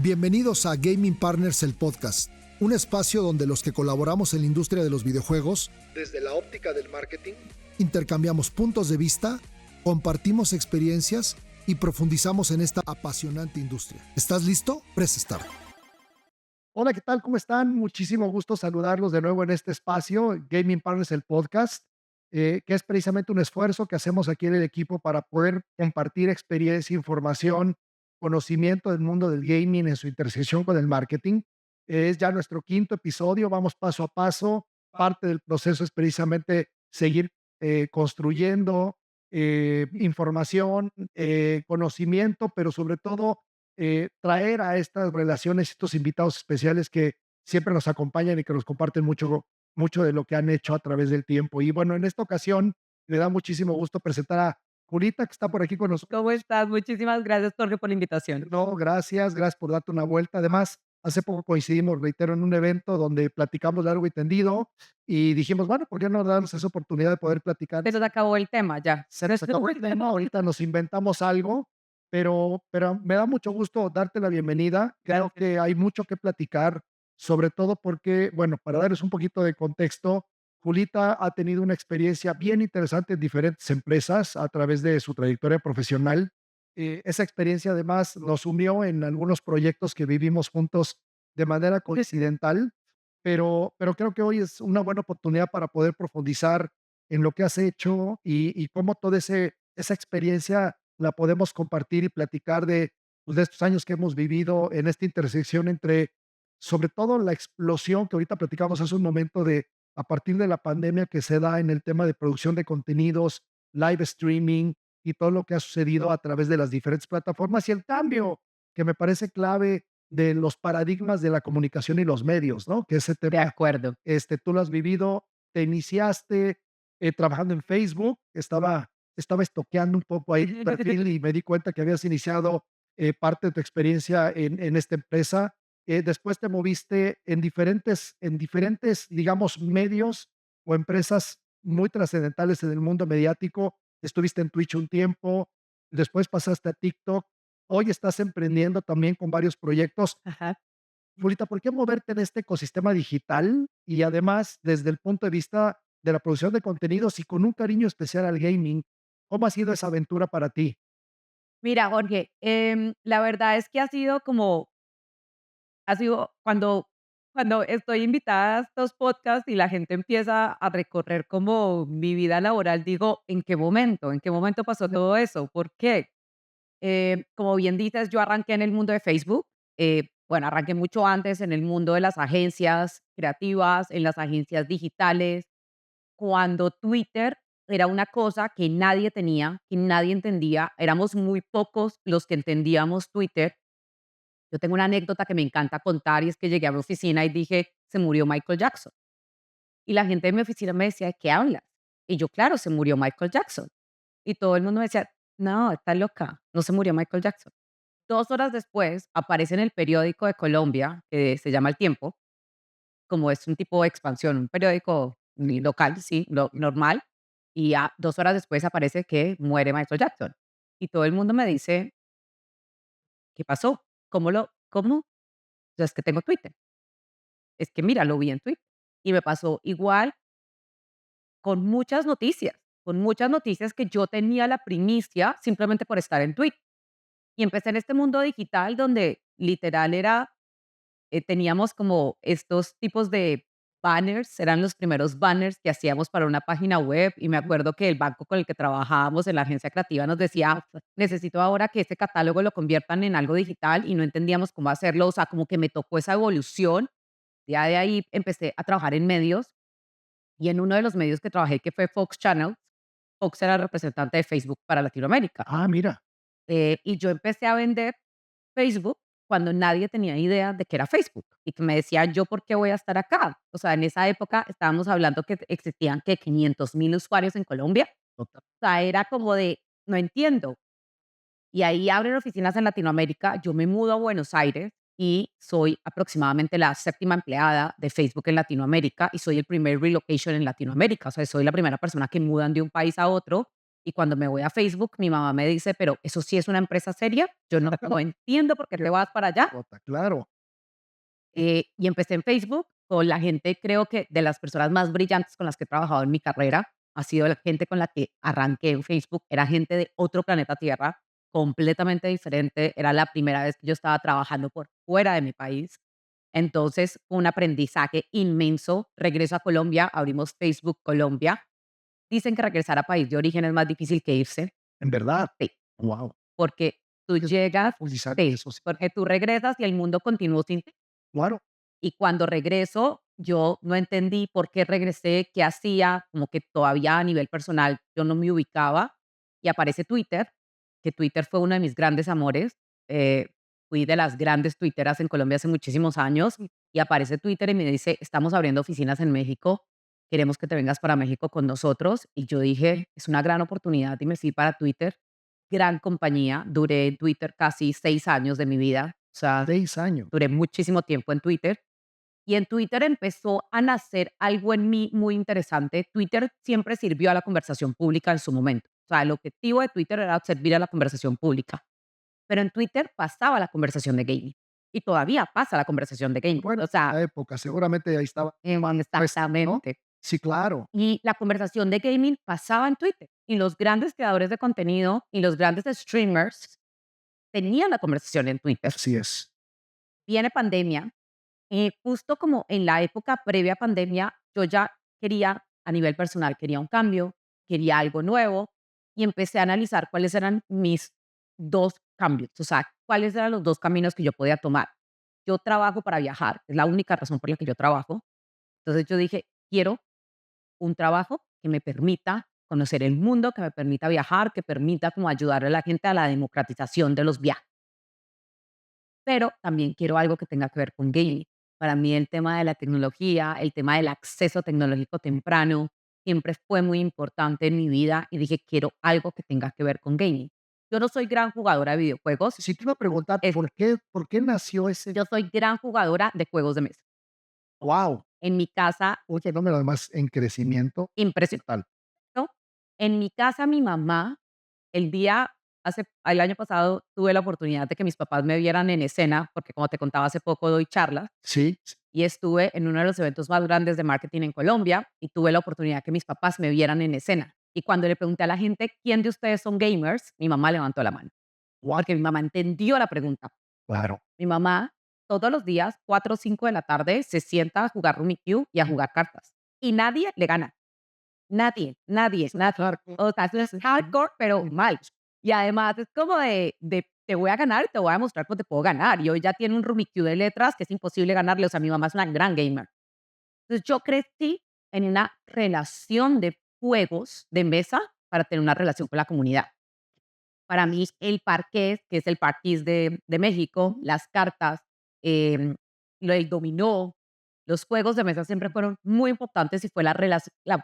Bienvenidos a Gaming Partners, el podcast, un espacio donde los que colaboramos en la industria de los videojuegos, desde la óptica del marketing, intercambiamos puntos de vista, compartimos experiencias y profundizamos en esta apasionante industria. ¿Estás listo? Press Start. Hola, ¿qué tal? ¿Cómo están? Muchísimo gusto saludarlos de nuevo en este espacio, Gaming Partners, el podcast, que es precisamente un esfuerzo que hacemos aquí en el equipo para poder compartir experiencia, información, conocimiento del mundo del gaming en su intersección con el marketing. Es ya nuestro quinto episodio, vamos paso a paso. Parte del proceso es precisamente seguir construyendo información, conocimiento, pero sobre todo traer a estas relaciones, estos invitados especiales que siempre nos acompañan y que nos comparten mucho de lo que han hecho a través del tiempo. Y bueno, en esta ocasión me da muchísimo gusto presentar a Julita, que está por aquí con nosotros. ¿Cómo estás? Muchísimas gracias, Jorge, por la invitación. No, gracias por darte una vuelta. Además, hace poco coincidimos, reitero, en un evento donde platicamos largo y tendido y dijimos, bueno, ¿por qué no darnos esa oportunidad de poder platicar? Se nos acabó el tema ya. Se nos acabó el tema, ahorita nos inventamos algo, pero me da mucho gusto darte la bienvenida. Creo Gracias. que hay mucho que platicar, sobre todo porque, bueno, para darles un poquito de contexto, Julita ha tenido una experiencia bien interesante en diferentes empresas a través de su trayectoria profesional. Esa experiencia además nos unió en algunos proyectos que vivimos juntos de manera coincidental, pero creo que hoy es una buena oportunidad para poder profundizar en lo que has hecho y cómo toda esa experiencia la podemos compartir y platicar pues, de estos años que hemos vivido en esta intersección entre, sobre todo, la explosión que ahorita platicamos hace un momento de a partir de la pandemia que se da en el tema de producción de contenidos, live streaming y todo lo que ha sucedido a través de las diferentes plataformas y el cambio que me parece clave de los paradigmas de la comunicación y los medios, ¿no? Que ese De tema, acuerdo. tú lo has vivido, te iniciaste trabajando en Facebook, estaba estoqueando un poco ahí tu perfil y me di cuenta que habías iniciado parte de tu experiencia en esta empresa. Después te moviste en diferentes, digamos, medios o empresas muy trascendentales en el mundo mediático. Estuviste en Twitch un tiempo, después pasaste a TikTok. Hoy estás emprendiendo también con varios proyectos. Ajá. Julita, ¿por qué moverte en este ecosistema digital? Y además, desde el punto de vista de la producción de contenidos y con un cariño especial al gaming, ¿cómo ha sido esa aventura para ti? Mira, Jorge, la verdad es que ha sido cuando estoy invitada a estos podcasts y la gente empieza a recorrer como mi vida laboral, digo, ¿en qué momento? ¿En qué momento pasó todo eso? ¿Por qué? Como bien dices, yo arranqué en el mundo de Facebook. Bueno, arranqué mucho antes en el mundo de las agencias creativas, en las agencias digitales, cuando Twitter era una cosa que nadie tenía, que nadie entendía. Éramos muy pocos los que entendíamos Twitter. Yo tengo una anécdota que me encanta contar y es que llegué a mi oficina y dije, se murió Michael Jackson. Y la gente de mi oficina me decía, ¿de qué hablas? Y yo, claro, se murió Michael Jackson. Y todo el mundo me decía, no, estás loca, no se murió Michael Jackson. 2 horas después aparece en el periódico de Colombia, que se llama El Tiempo, como es un tipo de expansión, un periódico local, sí, normal, y 2 horas después aparece que muere Michael Jackson. Y todo el mundo me dice, ¿qué pasó? ¿Cómo? O sea, es que tengo Twitter. Es que mira, lo vi en Twitter. Y me pasó igual con muchas noticias que yo tenía la primicia simplemente por estar en Twitter. Y empecé en este mundo digital donde literal teníamos como estos tipos de banners, eran los primeros banners que hacíamos para una página web y me acuerdo que el banco con el que trabajábamos en la agencia creativa nos decía, necesito ahora que este catálogo lo conviertan en algo digital y no entendíamos cómo hacerlo, o sea, como que me tocó esa evolución. Ya de ahí empecé a trabajar en medios y en uno de los medios que trabajé, que fue Fox Channel, Fox era el representante de Facebook para Latinoamérica. Ah, mira, Y yo empecé a vender Facebook cuando nadie tenía idea de qué era Facebook y que me decía yo por qué voy a estar acá. O sea, en esa época estábamos hablando que existían que 500.000 usuarios en Colombia. total. O sea, era como de, no entiendo. Y ahí abren oficinas en Latinoamérica. Yo me mudo a Buenos Aires y soy aproximadamente la séptima empleada de Facebook en Latinoamérica y soy el primer relocation en Latinoamérica. O sea, soy la primera persona que mudan de un país a otro Y cuando me voy a Facebook, mi mamá me dice, pero ¿eso sí es una empresa seria? Yo no entiendo por qué Qué te vas para allá. nota, claro. Y empecé en Facebook con la gente, creo que de las personas más brillantes con las que he trabajado en mi carrera, ha sido la gente con la que arranqué en Facebook. Era gente de otro planeta Tierra, completamente diferente. Era la primera vez que yo estaba trabajando por fuera de mi país. Entonces, fue un aprendizaje inmenso. Regreso a Colombia, abrimos Facebook Colombia. Dicen que regresar a país de origen es más difícil que irse. En verdad. Sí, Wow. porque tú Es llegas, profundizar en sí, eso, sí. porque tú regresas y el mundo continuó sin ti. Claro. Y cuando regreso, yo no entendí por qué regresé, qué hacía, como que todavía a nivel personal yo no me ubicaba. Y aparece Twitter, que Twitter fue uno de mis grandes amores. eh, Fui de las grandes tuiteras en Colombia hace muchísimos años y aparece Twitter y me dice, estamos abriendo oficinas en México, queremos que te vengas para México con nosotros. Y yo dije, es una gran oportunidad y me fui para Twitter. Gran compañía, duré en Twitter casi 6 años de mi vida, o sea, 6 años. duré muchísimo tiempo en Twitter y en Twitter empezó a nacer algo en mí muy interesante. Twitter siempre sirvió a la conversación pública en su momento. O sea, el objetivo de Twitter era servir a la conversación pública. Pero en Twitter pasaba la conversación de gaming. Y todavía pasa la conversación de gaming. Bueno, O sea, la época, seguramente ahí estaba puesta, ¿no? exactamente. Sí, claro. Y la conversación de gaming pasaba en Twitter. Y los grandes creadores de contenido y los grandes streamers tenían la conversación en Twitter. Así es. Viene pandemia. Justo como en la época previa a pandemia, yo ya quería, a nivel personal, quería un cambio, quería algo nuevo y empecé a analizar cuáles eran mis 2 cambios, o sea, cuáles eran los 2 caminos que yo podía tomar. Yo trabajo para viajar, es la única razón por la que yo trabajo. Entonces yo dije, quiero un trabajo que me permita conocer el mundo, que me permita viajar, que permita como ayudar a la gente a la democratización de los viajes. Pero también quiero algo que tenga que ver con gaming. Para mí el tema de la tecnología, el tema del acceso tecnológico temprano, siempre fue muy importante en mi vida y dije, quiero algo que tenga que ver con gaming. Yo no soy gran jugadora de videojuegos, Si te iba a preguntar, es- ¿por qué nació ese? yo soy gran jugadora de juegos de mesa. Wow, En mi casa, un fenómeno además en crecimiento impresionante. total. En mi casa, mi mamá, el año pasado tuve la oportunidad de que mis papás me vieran en escena, porque como te contaba hace poco, doy charlas. Sí, Y estuve en uno de los eventos más grandes de marketing en Colombia y tuve la oportunidad que mis papás me vieran en escena. Y cuando le pregunté a la gente, ¿quién de ustedes son gamers? Mi mamá levantó la mano, wow, porque mi mamá entendió la pregunta. claro. Mi mamá todos los días, 4 o 5 de la tarde, se sienta a jugar Rummikub y a jugar cartas. Y nadie le gana. Nadie, nadie, nadie. Hardcore. O sea, eso es hardcore, pero mal. Y además es como te voy a ganar y te voy a demostrar cómo te puedo ganar. Y hoy ya tiene un Rummikub de letras que es imposible ganarle. O sea, mi mamá es una gran gamer. Entonces, yo crecí en una relación de juegos de mesa para tener una relación con la comunidad. Para mí, el parqués, que es el parquís de México, las cartas, el dominó, los juegos de mesa siempre fueron muy importantes y fue la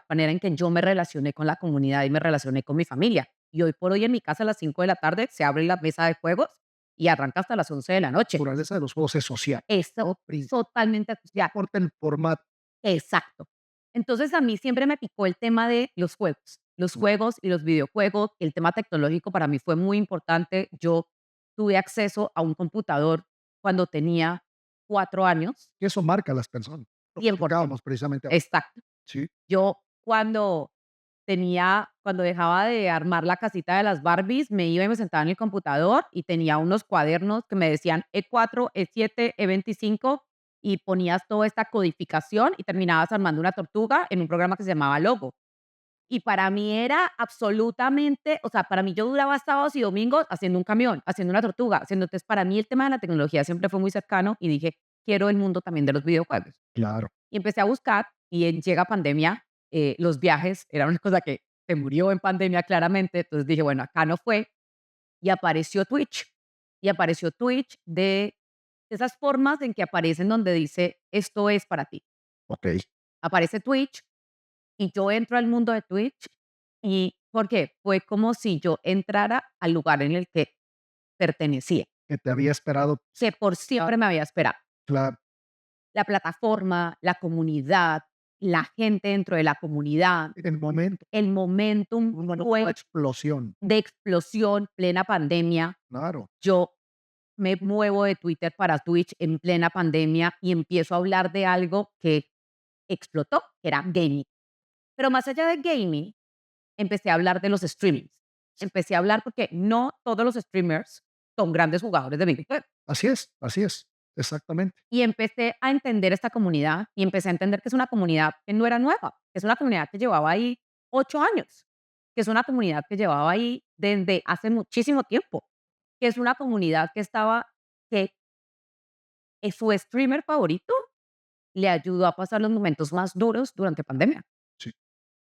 manera en que yo me relacioné con la comunidad y me relacioné con mi familia. Y hoy por hoy en mi casa a las 5 de la tarde se abre la mesa de juegos y arranca hasta las 11 de la La noche. naturaleza de los juegos es social, Eso ¿no? Prin totalmente No asociado. importa el formato. Exacto. Entonces, a mí siempre me picó el tema de los juegos y los videojuegos. El tema tecnológico para mí fue muy importante. Yo tuve acceso a un computador cuando tenía 4 años, Y eso marca a las personas. Lo 100%. platicábamos precisamente ahora. Exacto. Sí, Yo cuando dejaba de armar la casita de las Barbies, me iba y me sentaba en el computador y tenía unos cuadernos que me decían E4, E7, E25 y ponías toda esta codificación y terminabas armando una tortuga en un programa que se llamaba Logo. Y para mí era absolutamente, o sea, para mí yo duraba sábados y domingos haciendo un camión, haciendo una tortuga, haciendo entonces para mí el tema de la tecnología siempre fue muy cercano y dije, quiero el mundo también de los videojuegos. claro. Y empecé a buscar y llega pandemia, los viajes era una cosa que se murió en pandemia claramente, entonces dije, bueno, acá no fue, y apareció Twitch, de esas formas en que aparecen donde dice, esto es para ti. Okey. Aparece Twitch y yo entro al mundo de Twitch y, ¿por qué? Fue como si yo entrara al lugar en el que pertenecía, Que te había esperado. que por Ah, siempre me había esperado. claro. La plataforma, la comunidad, la gente dentro de la comunidad, El momento, el momentum una fue explosión, de explosión, plena pandemia. claro. Yo me muevo de Twitter para Twitch en plena pandemia y empiezo a hablar de algo que explotó, que era gaming. Pero más allá de gaming, empecé a hablar de los streamings. Empecé a hablar porque no todos los streamers son grandes jugadores de videojuegos. Así es, exactamente. Y empecé a entender esta comunidad y empecé a entender que es una comunidad que no era nueva, que es una comunidad que llevaba ahí 8 años, que es una comunidad que llevaba ahí desde hace muchísimo tiempo, que es una comunidad que estaba, que su streamer favorito le ayudó a pasar los momentos más duros durante pandemia, Sí.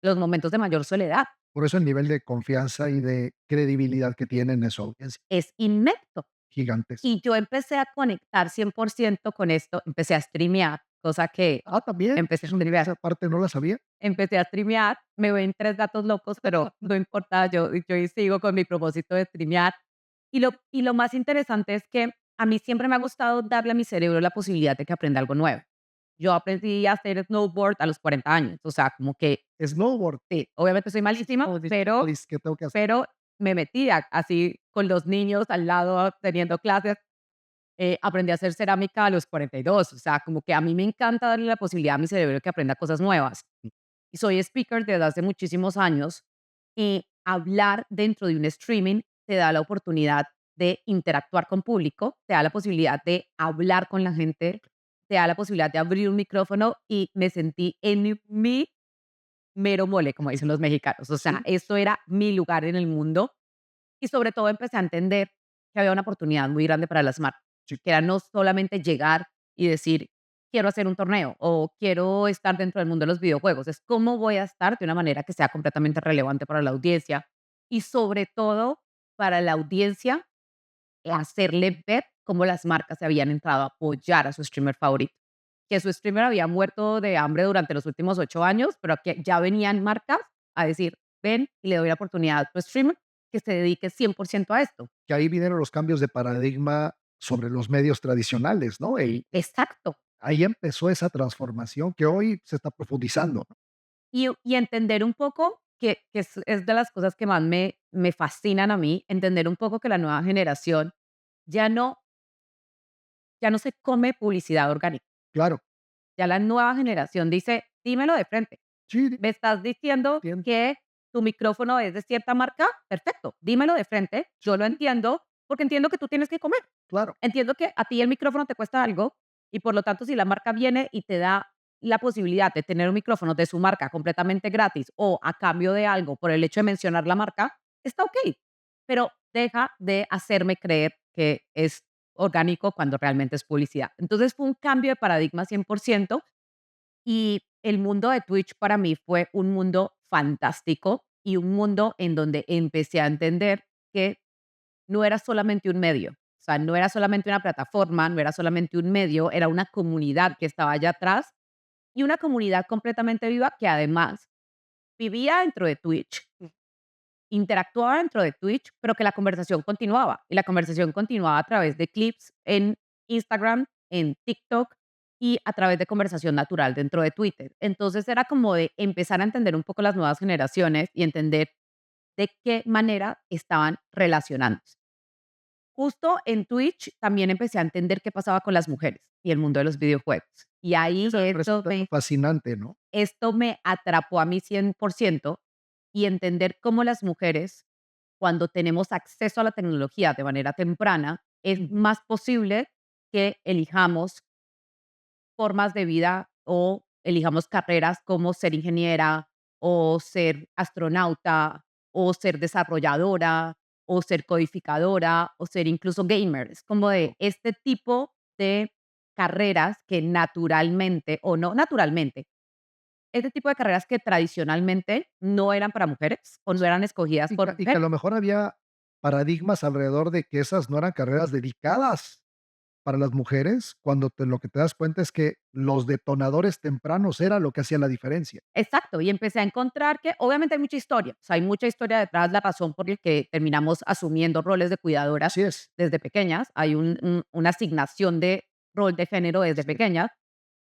los momentos de mayor soledad. Por eso el nivel de confianza y de credibilidad que tienen en su audiencia, Es inmenso. gigantes. Y yo empecé a conectar 100% con esto, empecé a streamear, cosa que También, empecé a streamear. esa parte no la sabía. Empecé a streamear, me ven 3 gatos locos, pero no importa, yo sigo con mi propósito de streamear. Y lo más interesante es que a mí siempre me ha gustado darle a mi cerebro la posibilidad de que aprenda algo nuevo. Yo aprendí a hacer snowboard a los 40 años, o sea, como que Snowboard, sí, obviamente soy malísima, pero ¿qué tengo que hacer? pero me metí así con los niños al lado teniendo clases. Aprendí a hacer cerámica a los 42, o sea, como que a mí me encanta darle la posibilidad a mi cerebro de que aprenda cosas nuevas. Y soy speaker desde hace muchísimos años y hablar dentro de un streaming te da la oportunidad de interactuar con público, te da la posibilidad de hablar con la gente, te da la posibilidad de abrir un micrófono y me sentí en mi mero mole, como dicen los mexicanos. O sea, Sí, esto era mi lugar en el mundo y sobre todo empecé a entender que había una oportunidad muy grande para las marcas, sí, que era no solamente llegar y decir, quiero hacer un torneo o quiero estar dentro del mundo de los videojuegos, es cómo voy a estar de una manera que sea completamente relevante para la audiencia y sobre todo para la audiencia hacerle ver cómo las marcas se habían entrado a apoyar a su streamer favorito, que su streamer había muerto de hambre durante los últimos 8 años, pero que ya venían marcas a decir, ven y le doy la oportunidad a tu streamer que se dedique 100% a esto. que ahí vinieron los cambios de paradigma sobre los medios tradicionales, ¿no? Exacto. Ahí empezó esa transformación que hoy se está profundizando, ¿no? Y entender un poco que es de las cosas que más me fascinan a mí, entender un poco que la nueva generación ya no, ya no se come publicidad orgánica. Claro, Ya la nueva generación dice, dímelo de frente. sí, ¿Me estás diciendo entiendo, que tu micrófono es de cierta marca? Perfecto, dímelo de frente. Yo lo entiendo porque entiendo que tú tienes que comer. claro, Entiendo que a ti el micrófono te cuesta algo y por lo tanto si la marca viene y te da la posibilidad de tener un micrófono de su marca completamente gratis o a cambio de algo por el hecho de mencionar la marca, está ok. Pero deja de hacerme creer que es orgánico cuando realmente es publicidad. Entonces fue un cambio de paradigma 100% y el mundo de Twitch para mí fue un mundo fantástico y un mundo en donde empecé a entender que no era solamente un medio, o sea, no era solamente una plataforma, no era solamente un medio, era una comunidad que estaba allá atrás y una comunidad completamente viva que además vivía dentro de Twitch, interactuaba dentro de Twitch, pero que la conversación continuaba y la conversación continuaba a través de clips en Instagram, en TikTok y a través de conversación natural dentro de Twitter. Entonces era como de empezar a entender un poco las nuevas generaciones y entender de qué manera estaban relacionándose. Justo en Twitch también empecé a entender qué pasaba con las mujeres y el mundo de los videojuegos. Y ahí eso me resulta fascinante, ¿no? esto me atrapó a mí 100% y entender cómo las mujeres, cuando tenemos acceso a la tecnología de manera temprana, es más posible que elijamos formas de vida o elijamos carreras como ser ingeniera o ser astronauta o ser desarrolladora o ser codificadora o ser incluso gamer. Es como de este tipo de carreras que naturalmente o no naturalmente, este tipo de carreras que tradicionalmente no eran para mujeres o no eran escogidas Y por que a mujeres. lo mejor había paradigmas alrededor de que esas no eran carreras dedicadas para las mujeres, cuando lo que te das cuenta es que los detonadores tempranos era lo que hacía la diferencia. Exacto, y empecé a encontrar que obviamente hay mucha historia, o sea, hay mucha historia detrás, la razón por la que terminamos asumiendo roles de cuidadoras Así es. desde pequeñas, hay una asignación de rol de género desde Sí, pequeñas,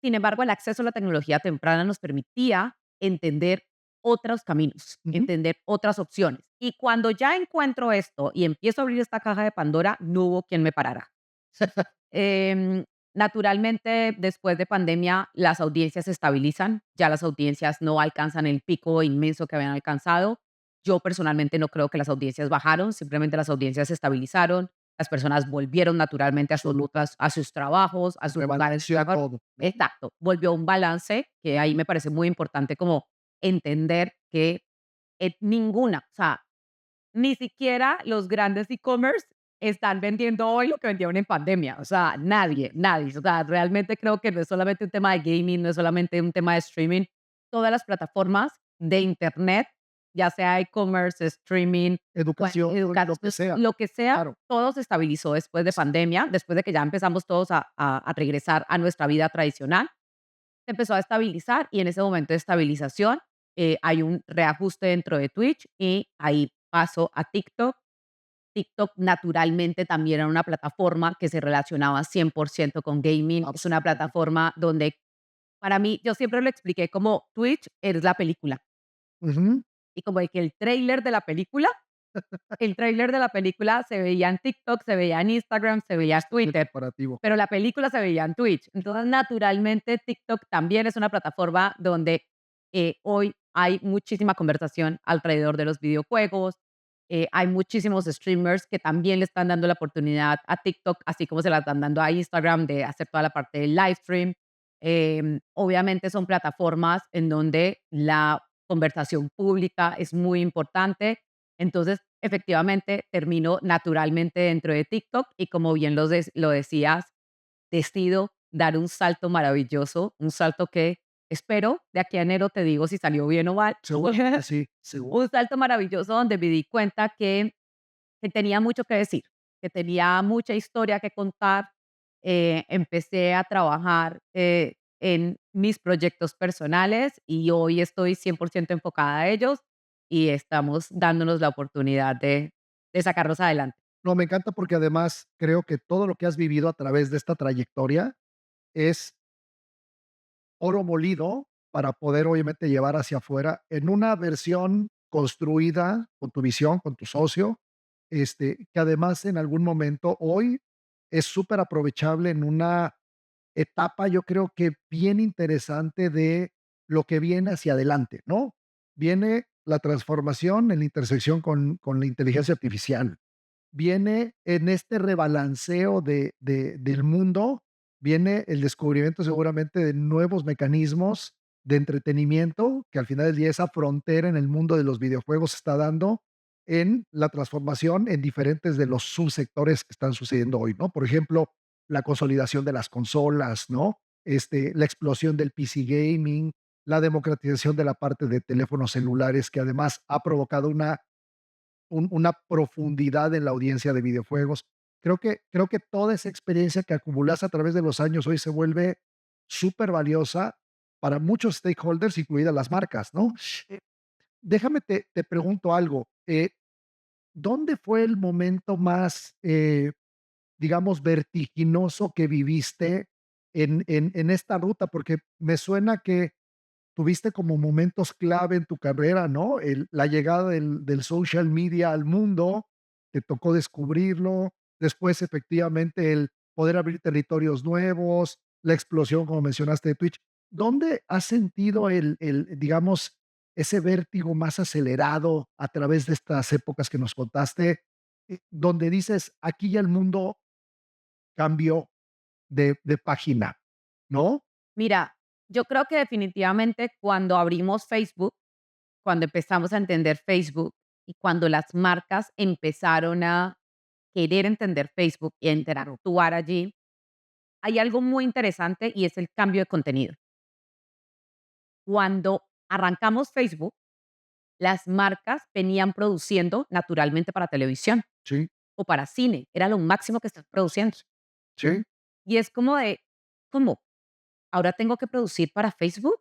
Sin embargo, el acceso a la tecnología temprana nos permitía entender otros caminos, Ujú. entender otras opciones. Y cuando ya encuentro esto y empiezo a abrir esta caja de Pandora, no hubo quien me parara. Em, Naturalmente, después de pandemia, las audiencias se estabilizan, ya las audiencias no alcanzan el pico inmenso que habían alcanzado. Yo personalmente no creo que las audiencias bajaron, simplemente las audiencias se estabilizaron, las personas volvieron naturalmente a sus trabajos, a sus lugares de Rebalanceó trabajo. todo, ¿no? Exacto, volvió un balance que ahí me parece muy importante como entender que ninguna, o sea, ni siquiera los grandes e-commerce están vendiendo hoy lo que vendieron en pandemia. O sea, nadie, nadie. O sea, realmente creo que no es solamente un tema de gaming, no es solamente un tema de streaming. Todas las plataformas de Internet, ya sea e-commerce, streaming, Educación, lo que educación, sea, lo que sea, claro. todo se estabilizó después de pandemia, después de que ya empezamos todos a regresar a nuestra vida tradicional. Se empezó a estabilizar y en ese momento de estabilización hay un reajuste dentro de Twitch y ahí paso a TikTok. TikTok naturalmente también era una plataforma que se relacionaba 100% con gaming. Es una Absolutamente. plataforma donde para mí, yo siempre lo expliqué como Twitch es la película Ujú. y como de que el tráiler de la película se veía en TikTok, se veía en Instagram, se veía en El Twitter, comparativo. pero la película se veía en Twitch. Entonces, naturalmente, TikTok también es una plataforma donde hoy hay muchísima conversación alrededor de los videojuegos. Hay muchísimos streamers que también le están dando la oportunidad a TikTok, así como se la están dando a Instagram de hacer toda la parte del live stream. Obviamente son plataformas en donde la conversación pública es muy importante. Entonces, efectivamente, termino naturalmente dentro de TikTok y como bien lo decías, decido dar un salto maravilloso, un salto que espero de aquí a enero te digo si salió bien o mal. Seguramente sí, seguro. Un salto maravilloso donde me di cuenta que tenía mucho que decir, que tenía mucha historia que contar. Empecé a trabajar en mis proyectos personales y hoy estoy 100% enfocada a ellos y estamos dándonos la oportunidad de sacarlos adelante. No, me encanta porque además creo que todo lo que has vivido a través de esta trayectoria es oro molido para poder, obviamente, llevar hacia afuera en una versión construida con tu visión, con tu socio, que además en algún momento hoy es súper aprovechable en una etapa, yo creo que bien interesante de lo que viene hacia adelante, ¿no? Viene la transformación en la intersección con la inteligencia artificial. Viene en este rebalanceo del mundo, viene el descubrimiento seguramente de nuevos mecanismos de entretenimiento, que al final del día esa frontera en el mundo de los videojuegos se está dando en la transformación en diferentes de los subsectores que están sucediendo hoy, ¿no? Por ejemplo, la consolidación de las consolas, ¿no? La explosión del PC gaming, la democratización de la parte de teléfonos celulares, que además ha provocado una profundidad en la audiencia de videojuegos. Creo que toda esa experiencia que acumulas a través de los años hoy se vuelve súper valiosa para muchos stakeholders, incluidas las marcas, ¿no? Eh, Déjame te pregunto algo, ¿dónde fue el momento más, digamos, vertiginoso que viviste en esta ruta? Porque me suena que tuviste como momentos clave en tu carrera, ¿no? La llegada del social media al mundo, te tocó descubrirlo, después efectivamente el poder abrir territorios nuevos, la explosión, como mencionaste, de Twitch. ¿Dónde has sentido digamos, ese vértigo más acelerado a través de estas épocas que nos contaste, donde dices, aquí ya el mundo cambió de página, ¿no? Mira, yo creo que definitivamente cuando abrimos Facebook, cuando empezamos a entender Facebook y cuando las marcas empezaron a querer entender Facebook y a Claro. interactuar allí, hay algo muy interesante y es el cambio de contenido. Cuando arrancamos Facebook, las marcas venían produciendo naturalmente para televisión Sí, o para cine, era lo máximo que están produciendo. sí. Y es como de, ¿cómo? ¿Ahora tengo que producir para Facebook?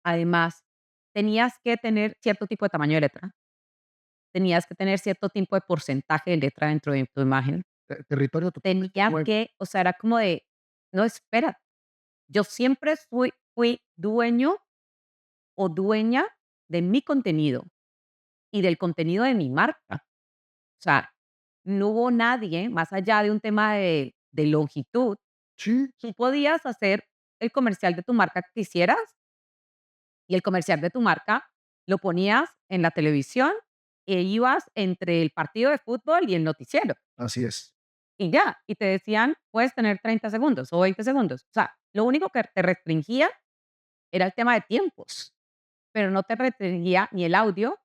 Además, tenías que tener cierto tipo de tamaño de letra, tenías que tener cierto tipo de porcentaje de letra dentro de tu imagen, Territorio totalmente tenía nuevo. que, o sea, era como de, no, espera. Yo siempre fui dueño o dueña de mi contenido y del contenido de mi marca. O sea, no hubo nadie, más allá de un tema de longitud, Sí, tú podías hacer el comercial de tu marca que quisieras y el comercial de tu marca lo ponías en la televisión e ibas entre el partido de fútbol y el noticiero así es. y ya, y te decían, puedes tener 30 segundos o 20 segundos. O sea, lo único que te restringía era el tema de tiempos, pero no te restringía ni el audio,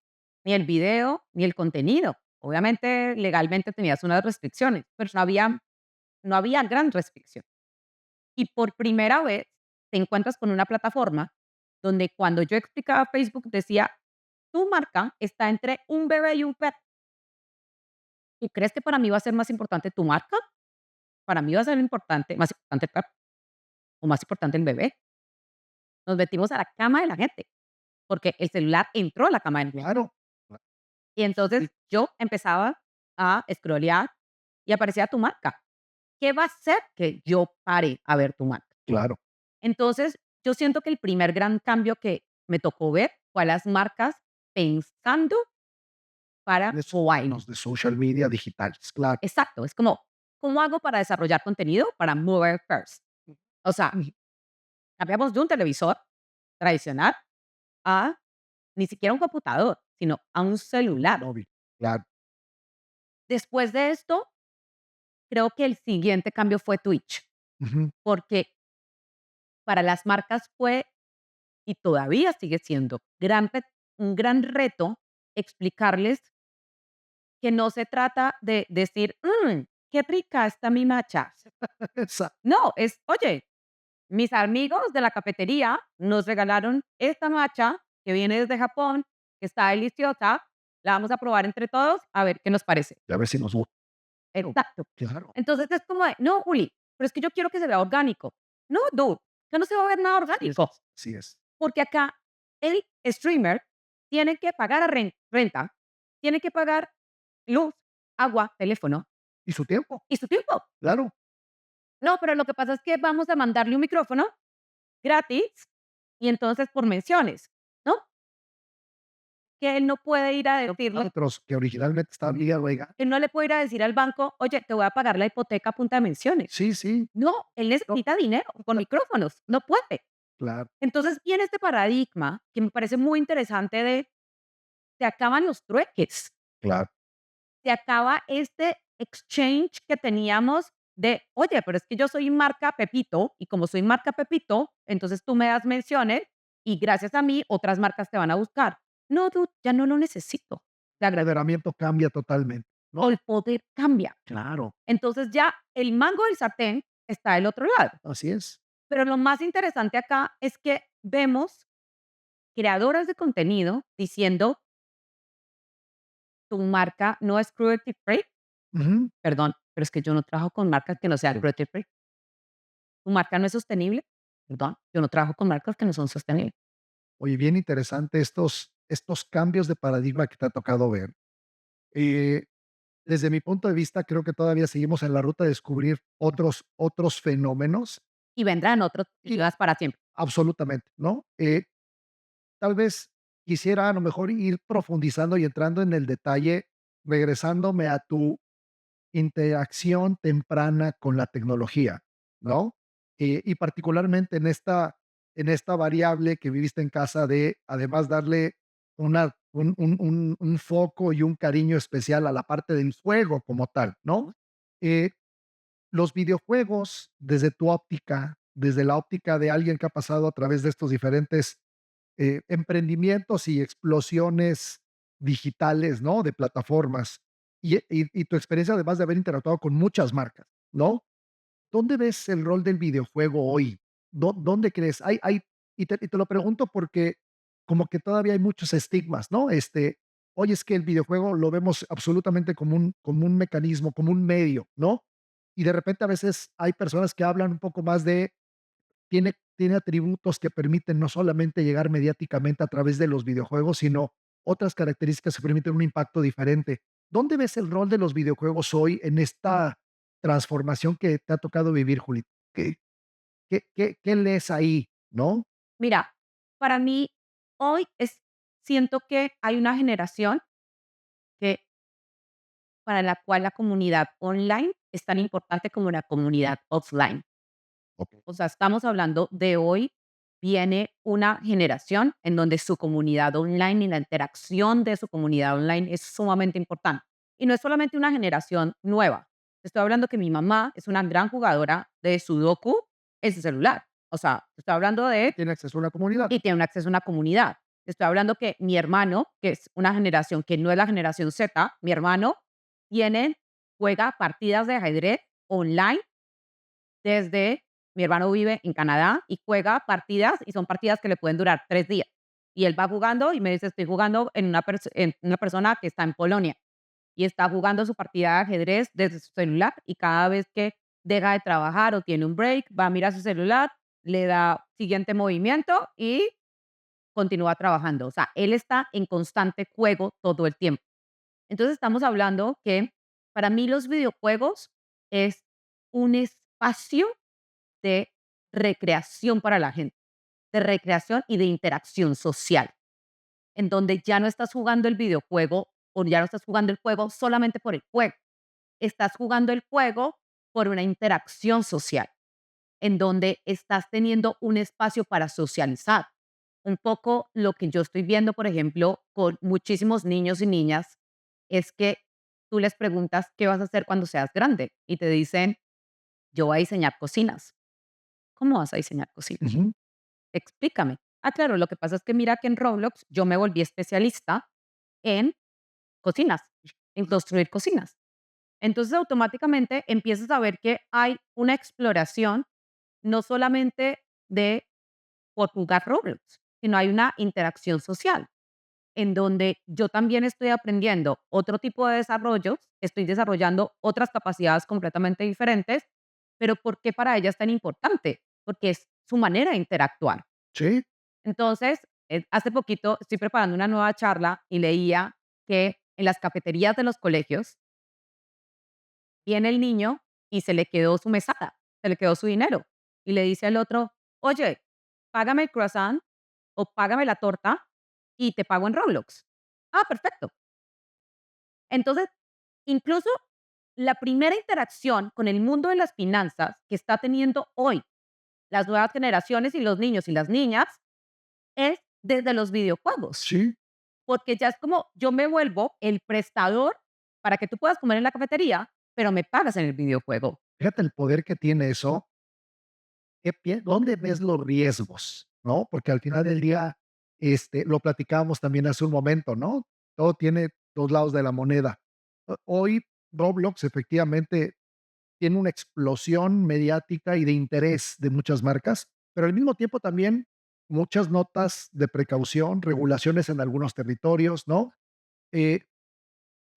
ni el video, ni el contenido. Obviamente, legalmente tenías unas restricciones, pero no había gran restricción. Y por primera vez te encuentras con una plataforma donde cuando yo explicaba Facebook decía, tu marca está entre un bebé y un perro. ¿Tú crees que para mí va a ser más importante tu marca? Para mí va a ser más importante el perro o más importante el bebé. Nos metimos a la cama de la gente porque el celular entró a la cama de la gente. Claro. Y entonces Sí, yo empezaba a scrollear y aparecía tu marca. ¿Qué va a hacer que yo pare a ver tu marca? claro. Entonces, yo siento que el primer gran cambio que me tocó ver fue a las marcas pensando para Es mobile. los de social media digitales, claro. Exacto, es como, ¿cómo hago para desarrollar contenido para mobile first? O sea, Ujú. cambiamos de un televisor tradicional a ni siquiera un computador, sino a un celular. Móvil, claro. Después de esto, creo que el siguiente cambio fue Twitch, Ujú. porque para las marcas fue y todavía sigue siendo un gran reto explicarles que no se trata de decir: qué rica está mi matcha". Exacto. No, es: "Oye, mis amigos de la cafetería nos regalaron esta matcha que viene desde Japón, que está deliciosa, la vamos a probar entre todos a ver qué nos parece". Y a ver si nos gusta. Claro, Exacto. claro. Entonces es como de: "No, Juli, pero es que yo quiero que se vea orgánico". No, dude, que no se va a ver nada Así es, orgánico. así es. Porque acá el streamer tiene que pagar renta, tiene que pagar luz, agua, teléfono Y su tiempo, y su tiempo. claro. No, pero lo que pasa es que vamos a mandarle un micrófono gratis y entonces por menciones, ¿no? Que él no puede ir a decirle, Otros que originalmente estaban Liga Vega. él no le puede ir a decir al banco, oye, te voy a pagar la hipoteca a punta de menciones. Sí, sí. No, él No, necesita dinero con micrófonos, no puede. claro, Entonces viene este paradigma que me parece muy interesante de se acaban los trueques. claro. Se acaba este exchange que teníamos de, oye, pero es que yo soy marca Pepito y como soy marca Pepito, entonces tú me das menciones y gracias a mí otras marcas te van a buscar. No, dude, ya no lo necesito. Te El agradezco. empoderamiento cambia totalmente, ¿no? El poder cambia. Claro, Entonces ya el mango del sartén está del otro lado. así es. Pero lo más interesante acá es que vemos creadoras de contenido diciendo, tu marca no es cruelty free. Ujú. Perdón, pero es que yo no trabajo con marcas que no sean cruelty free. ¿Tu marca no es sostenible? Perdón, yo no trabajo con marcas que no son sostenibles. Oye, bien interesante estos cambios de paradigma que te ha tocado ver. Eh, Desde mi punto de vista, creo que todavía seguimos en la ruta de descubrir otros fenómenos Y vendrán otros y y vas para siempre. absolutamente, ¿no? Tal vez quisiera a lo mejor ir profundizando y entrando en el detalle, regresándome a tu interacción temprana con la tecnología, ¿no? Y particularmente en esta variable que viviste en casa de, además, darle un foco y un cariño especial a la parte del juego como tal, ¿no? Eh, los videojuegos, desde tu óptica, desde la óptica de alguien que ha pasado a través de estos diferentes emprendimientos y explosiones digitales, ¿no? De plataformas. Y tu experiencia, además de haber interactuado con muchas marcas, ¿no? ¿Dónde ves el rol del videojuego hoy? ¿Dónde crees? Y te lo pregunto porque como que todavía hay muchos estigmas, ¿no? Oye, es que el videojuego lo vemos absolutamente como un mecanismo, como un medio, ¿no? Y de repente a veces hay personas que hablan un poco más de tiene atributos que permiten no solamente llegar mediáticamente a través de los videojuegos, sino otras características que permiten un impacto diferente. ¿Dónde ves el rol de los videojuegos hoy en esta transformación que te ha tocado vivir, Juli? ¿Qué? ¿Qué lees ahí, no? Mira, para mí hoy siento que hay una generación que para la cual la comunidad online es tan importante como la comunidad offline. Okey. O sea, estamos hablando de hoy, viene una generación en donde su comunidad online y la interacción de su comunidad online es sumamente importante. Y no es solamente una generación nueva. Estoy hablando que mi mamá es una gran jugadora de Sudoku en su celular. O sea, estoy hablando de Tiene acceso a una comunidad. y tiene un acceso a una comunidad. Estoy hablando que mi hermano, que es una generación que no es la generación Z, mi hermano juega partidas de ajedrez online desde mi hermano vive en Canadá y juega partidas, y son partidas que le pueden durar 3 días. Y él va jugando y me dice: "Estoy jugando en una persona que está en Polonia", y está jugando su partida de ajedrez desde su celular, y cada vez que deja de trabajar o tiene un break, va a mirar su celular, le da siguiente movimiento y continúa trabajando. O sea, él está en constante juego todo el tiempo. Entonces, estamos hablando que para mí los videojuegos es un espacio de recreación para la gente, de recreación y de interacción social, en donde ya no estás jugando el videojuego o ya no estás jugando el juego solamente por el juego, estás jugando el juego por una interacción social, en donde estás teniendo un espacio para socializar. Un poco lo que yo estoy viendo, por ejemplo, con muchísimos niños y niñas, es que tú les preguntas qué vas a hacer cuando seas grande y te dicen, yo voy a diseñar cocinas. ¿Cómo vas a diseñar cocinas? Ujú. Explícame. Ah, claro, lo que pasa es que mira que en Roblox yo me volví especialista en cocinas, en construir cocinas. Entonces, automáticamente empiezas a ver que hay una exploración, no solamente de por jugar Roblox, sino hay una interacción social, en donde yo también estoy aprendiendo otro tipo de desarrollos, estoy desarrollando otras capacidades completamente diferentes, pero ¿por qué para ella es tan importante? Porque es su manera de interactuar. Sí, Entonces, hace poquito estoy preparando una nueva charla y leía que en las cafeterías de los colegios viene el niño y se le quedó su mesada, se le quedó su dinero. Y le dice al otro, oye, págame el croissant o págame la torta y te pago en Roblox. Ah, perfecto. Entonces, incluso la primera interacción con el mundo de las finanzas que está teniendo hoy las nuevas generaciones y los niños y las niñas es desde los videojuegos. sí. Porque ya es como yo me vuelvo el prestador para que tú puedas comer en la cafetería, pero me pagas en el videojuego. Fíjate el poder que tiene eso. ¿Dónde ves los riesgos? ¿No? Porque al final del día, lo platicábamos también hace un momento, ¿no? Todo tiene 2 lados de la moneda. Hoy Roblox efectivamente tiene una explosión mediática y de interés de muchas marcas, pero al mismo tiempo también muchas notas de precaución, regulaciones en algunos territorios, ¿no? Eh,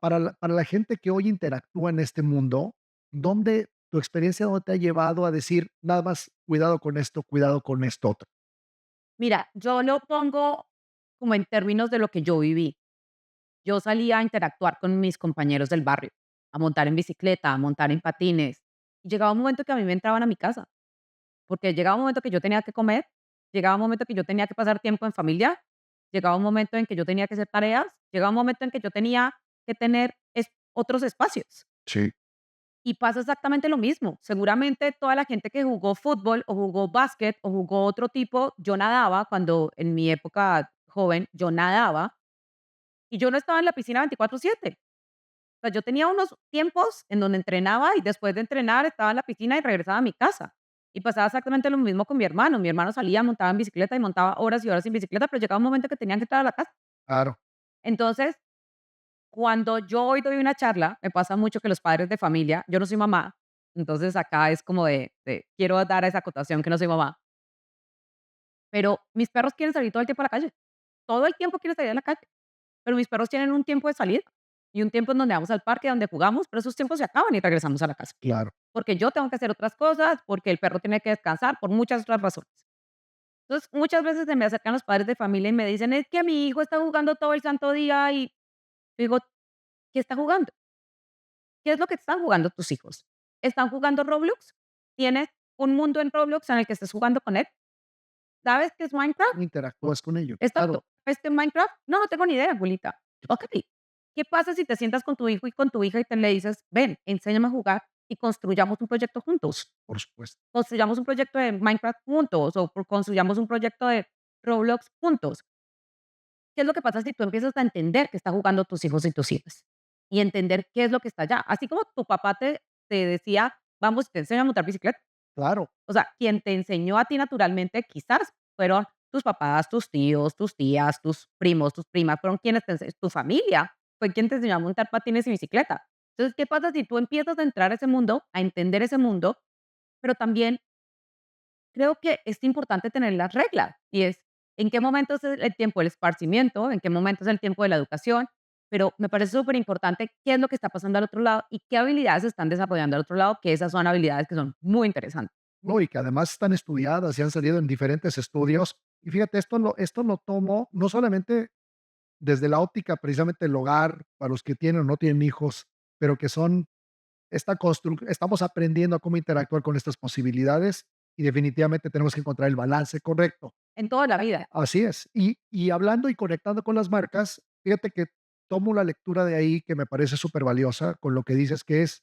para la gente que hoy interactúa en este mundo, ¿dónde tu experiencia dónde te ha llevado a decir nada más cuidado con esto otro? Mira, yo lo pongo como en términos de lo que yo viví. Yo salía a interactuar con mis compañeros del barrio, a montar en bicicleta, a montar en patines. Y llegaba un momento que a mí me entraban a mi casa, porque llegaba un momento que yo tenía que comer, llegaba un momento que yo tenía que pasar tiempo en familia, llegaba un momento en que yo tenía que hacer tareas, llegaba un momento en que yo tenía que tener otros espacios. Sí, Y pasa exactamente lo mismo. Seguramente toda la gente que jugó fútbol o jugó básquet o jugó otro tipo, yo nadaba cuando en mi época joven, yo nadaba y yo no estaba en la piscina 24/7. O sea, yo tenía unos tiempos en donde entrenaba y después de entrenar estaba en la piscina y regresaba a mi casa. Y pasaba exactamente lo mismo con mi hermano. Mi hermano salía, montaba en bicicleta y montaba horas y horas en bicicleta, pero llegaba un momento que tenían que entrar a la casa. claro, Entonces, cuando yo hoy doy una charla, me pasa mucho que los padres de familia, yo no soy mamá, entonces acá es como quiero dar esa acotación que no soy mamá, pero mis perros quieren salir todo el tiempo a la calle, todo el tiempo quieren salir a la calle, pero mis perros tienen un tiempo de salida y un tiempo en donde vamos al parque, donde jugamos, pero esos tiempos se acaban y regresamos a la casa, claro. porque yo tengo que hacer otras cosas, porque el perro tiene que descansar, por muchas otras razones. Entonces, muchas veces se me acercan los padres de familia y me dicen, es que mi hijo está jugando todo el santo día y digo, ¿qué está jugando? ¿Qué es lo que están jugando tus hijos? ¿Están jugando Roblox? ¿Tienes un mundo en Roblox en el que estés jugando con él. ¿Sabes qué es Minecraft? Interactúas con ellos, claro. Exacto. ¿Es que Minecraft? No, no tengo ni idea, abuelita. Okey. ¿Qué pasa si te sientas con tu hijo y con tu hija y te le dices: "Ven, enséñame a jugar y construyamos un proyecto juntos"? Por supuesto. Construyamos un proyecto de Minecraft juntos o construyamos un proyecto de Roblox juntos. ¿Qué es lo que pasa si tú empiezas a entender que están jugando tus hijos y tus hijas? Y entender qué es lo que está allá. Así como tu papá te decía: "Vamos, te enseño a montar bicicleta". Claro, O sea, quien te enseñó a ti naturalmente quizás fueron tus papás, tus tíos, tus tías, tus primos, tus primas, fueron quienes tu familia fue quien te enseñó a montar patines y bicicleta. Entonces, ¿qué pasa si tú empiezas a entrar a ese mundo, a entender ese mundo? Pero también creo que es importante tener las reglas y es en qué momento es el tiempo del esparcimiento, en qué momento es el tiempo de la educación, pero me parece súper importante qué es lo que está pasando al otro lado y qué habilidades se están desarrollando al otro lado, que esas son habilidades que son muy interesantes. ¿no? Y que además están estudiadas y han salido en diferentes estudios. Y fíjate, esto lo tomo no solamente desde la óptica precisamente del hogar, para los que tienen o no tienen hijos, pero que son estamos aprendiendo a cómo interactuar con estas posibilidades y definitivamente tenemos que encontrar el balance correcto. En toda la vida. Así es. Y hablando y conectando con las marcas, fíjate que tomo la lectura de ahí que me parece súper valiosa con lo que dices que es,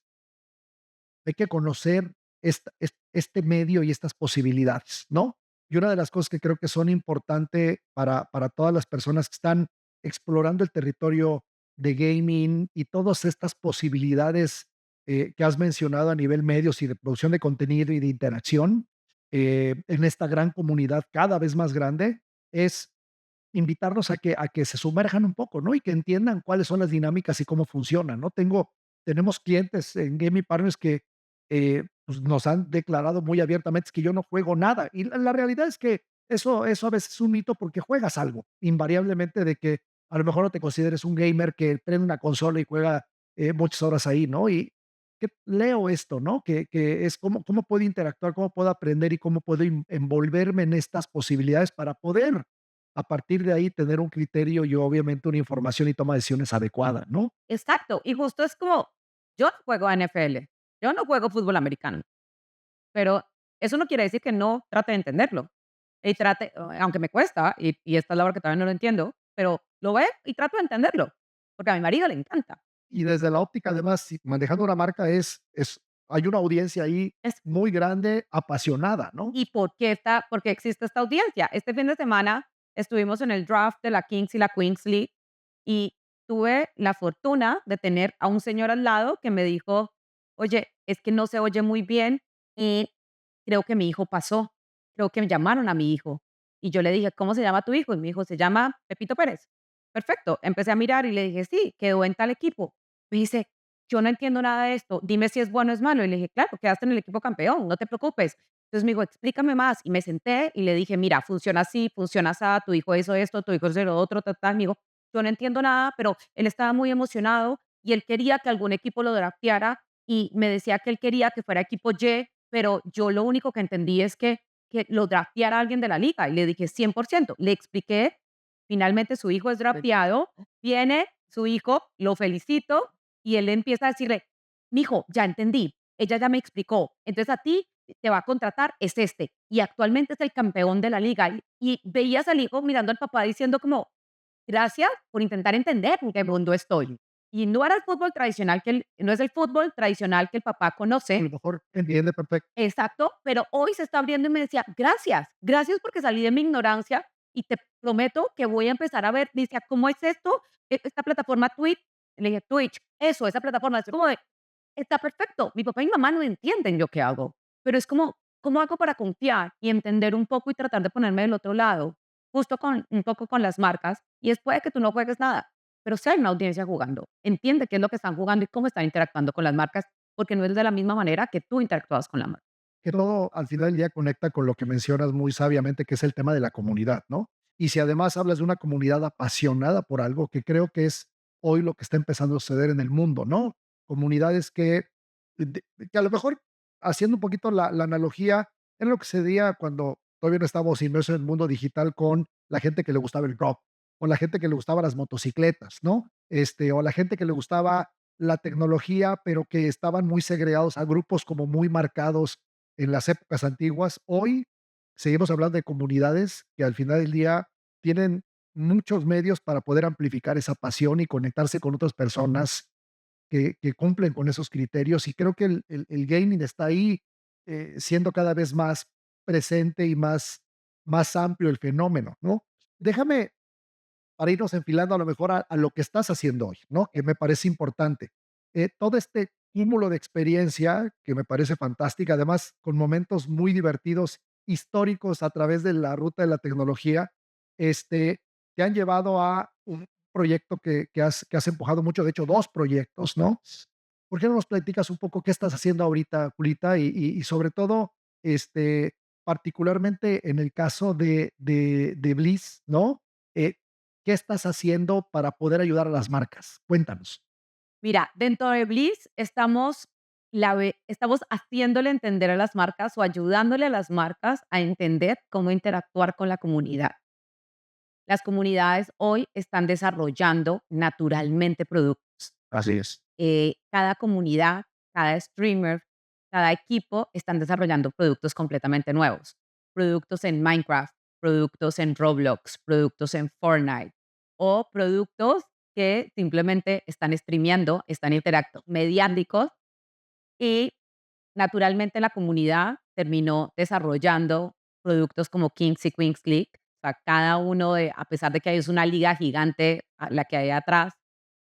hay que conocer este medio y estas posibilidades, ¿no? Y una de las cosas que creo que son importante para todas las personas que están explorando el territorio de gaming y todas estas posibilidades que has mencionado a nivel medios y de producción de contenido y de interacción en esta gran comunidad cada vez más grande, es invitarlos a que se sumerjan un poco, ¿no? Y que entiendan cuáles son las dinámicas y cómo funcionan, ¿no? Tenemos clientes en Gaming Partners que, pues, nos han declarado muy abiertamente: "Es que yo no juego nada", y la realidad es que eso a veces es un mito porque juegas algo, invariablemente de que a lo mejor no te consideres un gamer que prende una consola y juega, muchas horas ahí, ¿no? Y que leo esto, ¿no? Que es cómo puedo interactuar, cómo puedo aprender y cómo puedo envolverme en estas posibilidades para poder a partir de ahí tener un criterio y obviamente una información y toma de decisiones adecuada, ¿no? Exacto. Y justo es como, yo no juego NFL, yo no juego fútbol americano, pero eso no quiere decir que no trate de entenderlo. Y trate, aunque me cuesta, y esta es la hora que todavía no lo entiendo, pero lo ve y trato de entenderlo, porque a mi marido le encanta. Y desde la óptica, además, si manejando una marca hay una audiencia ahí Es muy grande, apasionada, ¿no? ¿Y por qué existe esta audiencia? Este fin de semana estuvimos en el draft de la Kings y la Queens League y tuve la fortuna de tener a un señor al lado que me dijo: "Oye, es que no se oye muy bien y creo que mi hijo pasó, creo que me llamaron a mi hijo". Y yo le dije: "¿Cómo se llama tu hijo?". Y me dijo: "Se llama Pepito Pérez". Perfecto. Empecé a mirar y le dije: "Sí, quedó en tal equipo". Me dice: "Yo no entiendo nada de esto, dime si es bueno o es malo". Y le dije: "Claro, quedaste en el equipo campeón, no te preocupes". Entonces me dijo: "Explícame más", y me senté y le dije: "Mira, funciona así, funciona asá, tu hijo hizo esto, tu hizo lo otro, ta, ta". Me dijo: "Yo no entiendo nada", pero él estaba muy emocionado y él quería que algún equipo lo drafteara y me decía que él quería que fuera equipo Y, pero yo lo único que entendí es que lo drafteara alguien de la liga, y le dije: 100%. Le expliqué, finalmente su hijo es drafteado, viene su hijo, lo felicito, y él empieza a decirle: "Mijo, ya entendí, ella ya me explicó, entonces a ti te va a contratar es este, y actualmente es el campeón de la liga". Y veías al hijo mirando al papá diciendo como: "Gracias por intentar entender en qué mundo estoy". Y no era el fútbol tradicional no es el fútbol tradicional que el papá A lo conoce. mejor entiende perfecto. Exacto, pero hoy se está abriendo y me decía: "Gracias, gracias porque salí de mi ignorancia y te prometo que voy a empezar a ver", me decía: "¿Cómo es esto? Esta plataforma Twitch". Le dije: "Twitch, eso, esa plataforma". Es como de, está perfecto. Mi papá y mi mamá no entienden yo qué hago, pero es como, ¿cómo hago para confiar y entender un poco y tratar de ponerme del otro lado? Justo con un poco con las marcas, y es puede que tú no juegues nada, pero si hay una audiencia jugando, entiende qué es lo que están jugando y cómo están interactuando con las marcas, porque no es de la misma manera que tú interactúas con la marca. Que todo al final del día conecta con lo que mencionas muy sabiamente, que es el tema de la comunidad, ¿no? Y si además hablas de una comunidad apasionada por algo, que creo que es hoy lo que está empezando a suceder en el mundo, ¿no? Comunidades que a lo mejor, haciendo un poquito la analogía, era lo que se veía cuando todavía no estábamos inmersos en el mundo digital con la gente que le gustaba el rock, o la gente que le gustaba las motocicletas, ¿no? O la gente que le gustaba la tecnología, pero que estaban muy segregados a grupos como muy marcados en las épocas antiguas. Hoy seguimos hablando de comunidades que al final del día tienen muchos medios para poder amplificar esa pasión y conectarse con otras personas que cumplen con esos criterios. Y creo que el gaming está ahí siendo cada vez más presente y más amplio el fenómeno, ¿no? Déjame, para irnos enfilando a lo mejor a lo que estás haciendo hoy, ¿no? Que me parece importante. Todo este cúmulo de experiencia que me parece fantástica, además con momentos muy divertidos, históricos a través de la ruta de la tecnología, te han llevado a un proyecto que has empujado mucho, de hecho, 2 proyectos, ¿no? ¿Por qué no nos platicas un poco qué estás haciendo ahorita, Julita? Y sobre todo, particularmente en el caso de Bliss, ¿no? Eh, ¿Qué estás haciendo para poder ayudar a las marcas? Cuéntanos. Mira, dentro de Bliss estamos haciéndole entender a las marcas o ayudándole a las marcas a entender cómo interactuar con la comunidad. Las comunidades hoy están desarrollando naturalmente productos. Así es. Cada comunidad, cada streamer, cada equipo están desarrollando productos completamente nuevos. Productos en Minecraft, productos en Roblox, productos en Fortnite o productos que simplemente están streameando, están interactuando, mediáticos y naturalmente la comunidad terminó desarrollando productos como Kings y Queens League. O sea, cada uno a pesar de que es una liga gigante la que hay atrás,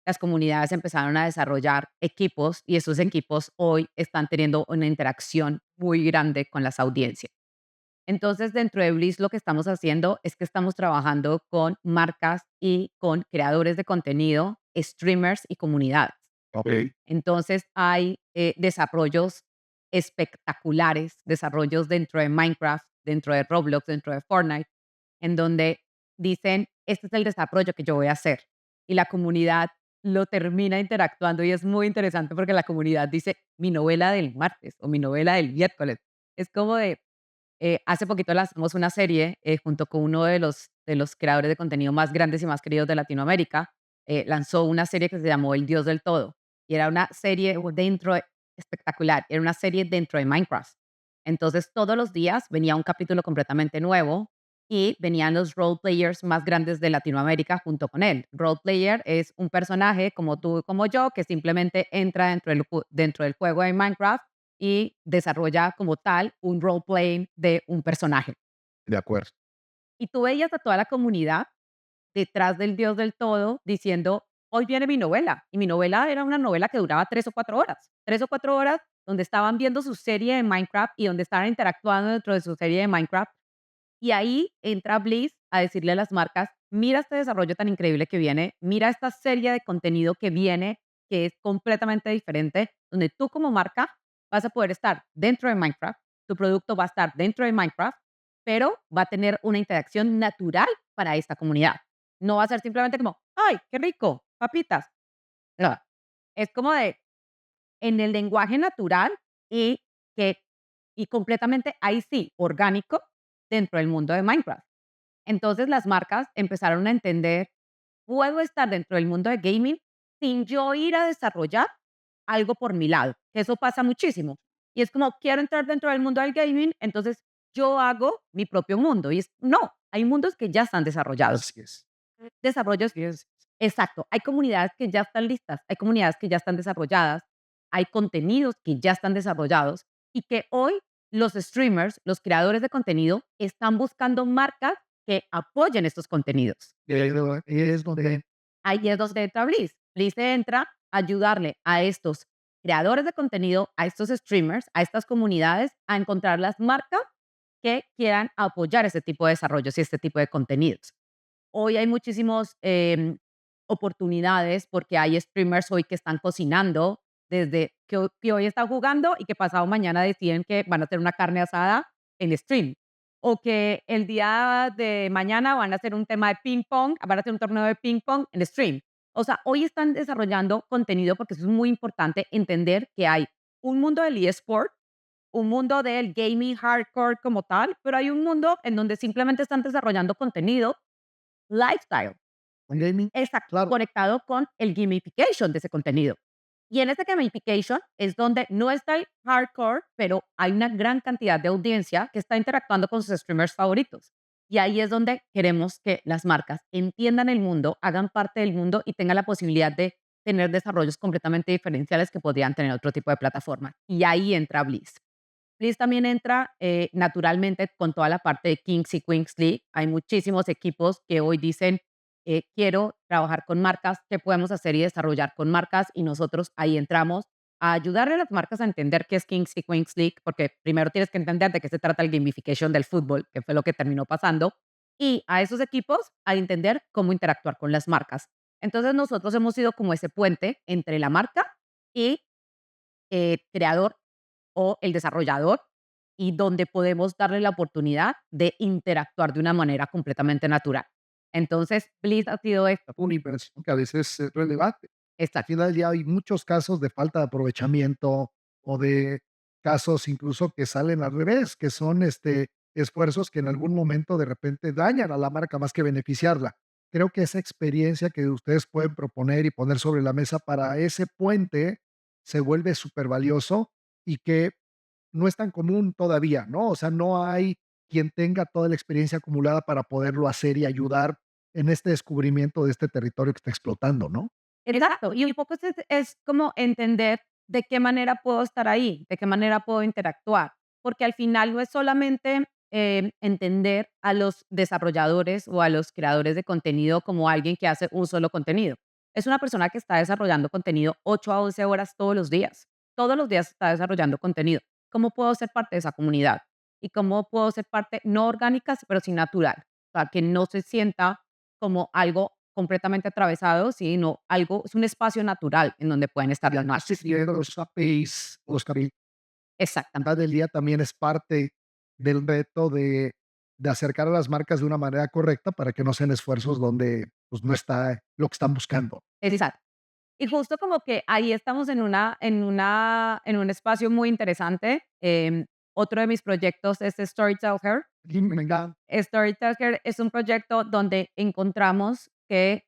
las comunidades empezaron a desarrollar equipos y esos equipos hoy están teniendo una interacción muy grande con las audiencias. Entonces, dentro de Bliss lo que estamos haciendo es que estamos trabajando con marcas y con creadores de contenido, streamers y comunidades. Okey. Entonces, hay desarrollos espectaculares, desarrollos dentro de Minecraft, dentro de Roblox, dentro de Fortnite, en donde dicen, este es el desarrollo que yo voy a hacer. Y la comunidad lo termina interactuando y es muy interesante porque la comunidad dice, mi novela del martes o mi novela del miércoles. Es como de, hace poquito lanzamos una serie junto con uno de los creadores de contenido más grandes y más queridos de Latinoamérica. Lanzó una serie que se llamó El Dios del Todo y era una serie espectacular, era una serie dentro de Minecraft. Entonces todos los días venía un capítulo completamente nuevo y venían los role players más grandes de Latinoamérica junto con él. Role player es un personaje como tú y como yo que simplemente entra dentro del juego de Minecraft y desarrolla como tal un role playing de un personaje. De acuerdo. Y tú veías a toda la comunidad detrás del Dios del todo diciendo, hoy viene mi novela. Y mi novela era una novela que duraba 3 o 4 horas. 3 o 4 horas donde estaban viendo su serie de Minecraft y donde estaban interactuando dentro de su serie de Minecraft. Y ahí entra Bliss a decirle a las marcas, mira este desarrollo tan increíble que viene, mira esta serie de contenido que viene, que es completamente diferente, donde tú como marca vas a poder estar dentro de Minecraft, tu producto va a estar dentro de Minecraft, pero va a tener una interacción natural para esta comunidad. No va a ser simplemente como, ay, qué rico, papitas. No, es como de, en el lenguaje natural y que y completamente, ahí sí, orgánico dentro del mundo de Minecraft. Entonces, las marcas empezaron a entender, puedo estar dentro del mundo de gaming sin yo ir a desarrollar algo por mi lado, que eso pasa muchísimo. Y es como, quiero entrar dentro del mundo del gaming, entonces yo hago mi propio mundo. Y es, no, hay mundos que ya están desarrollados. Así es. Desarrollos exacto, hay comunidades que ya están listas, hay comunidades que ya están desarrolladas, hay contenidos que ya están desarrollados y que hoy los streamers, los creadores de contenido, están buscando marcas que apoyen estos contenidos. Y ahí es donde Ahí es donde entra Bliss. Bliss entra a ayudarle a estos creadores de contenido, a estos streamers, a estas comunidades, a encontrar las marcas que quieran apoyar este tipo de desarrollos y este tipo de contenidos. Hoy hay muchísimas oportunidades porque hay streamers hoy que están cocinando desde que hoy están jugando y que pasado mañana deciden que van a hacer una carne asada en stream. O que el día de mañana van a hacer un tema de ping pong, van a hacer un torneo de ping pong en stream. O sea, hoy están desarrollando contenido porque eso es muy importante entender que hay un mundo del eSport, un mundo del gaming hardcore como tal, pero hay un mundo en donde simplemente están desarrollando contenido lifestyle, en gaming, exacto, claro. conectado con el gamification de ese contenido. Y en este gamification es donde no está el hardcore, pero hay una gran cantidad de audiencia que está interactuando con sus streamers favoritos. Y ahí es donde queremos que las marcas entiendan el mundo, hagan parte del mundo y tengan la posibilidad de tener desarrollos completamente diferenciales que podrían tener otro tipo de plataforma. Y ahí entra Bliss. Bliss también entra naturalmente con toda la parte de Kings y Queens League. Hay muchísimos equipos que hoy dicen, quiero trabajar con marcas, qué podemos hacer y desarrollar con marcas, y nosotros ahí entramos a ayudarle a las marcas a entender qué es Kings y Queens League, porque primero tienes que entender de qué se trata el gamification del fútbol, que fue lo que terminó pasando, y a esos equipos a entender cómo interactuar con las marcas. Entonces nosotros hemos sido como ese puente entre la marca y creador o el desarrollador, y donde podemos darle la oportunidad de interactuar de una manera completamente natural. Entonces, Bliss ha sido esto. Una inversión que a veces es relevante. Al Exacto, final del día hay muchos casos de falta de aprovechamiento o de casos incluso que salen al revés, que son esfuerzos que en algún momento de repente dañan a la marca más que beneficiarla. Creo que esa experiencia que ustedes pueden proponer y poner sobre la mesa para ese puente se vuelve súper valioso y que no es tan común todavía, ¿no? O sea, no hay quien tenga toda la experiencia acumulada para poderlo hacer y ayudar en este descubrimiento de este territorio que está explotando, ¿no? exacto. Y un poco es como entender de qué manera puedo estar ahí, de qué manera puedo interactuar, porque al final no es solamente entender a los desarrolladores o a los creadores de contenido como alguien que hace un solo contenido. Es una persona que está desarrollando contenido 8 a 11 horas todos los días. Todos los días está desarrollando contenido. ¿Cómo puedo ser parte de esa comunidad? ¿Y cómo puedo ser parte no orgánica, pero sí natural? O sea, que no se sienta como algo completamente atravesado, sino algo, es un espacio natural en donde pueden estar las Estoy marcas. siguiendo los APIs, los carriles Exactamente. del día también es parte del reto de acercar a las marcas de una manera correcta para que no sean esfuerzos donde pues, no está lo que están buscando. Exacto. Y justo como que ahí estamos en un espacio muy interesante. Otro de mis proyectos es Storyteller. Y me encanta. Storyteller es un proyecto donde encontramos que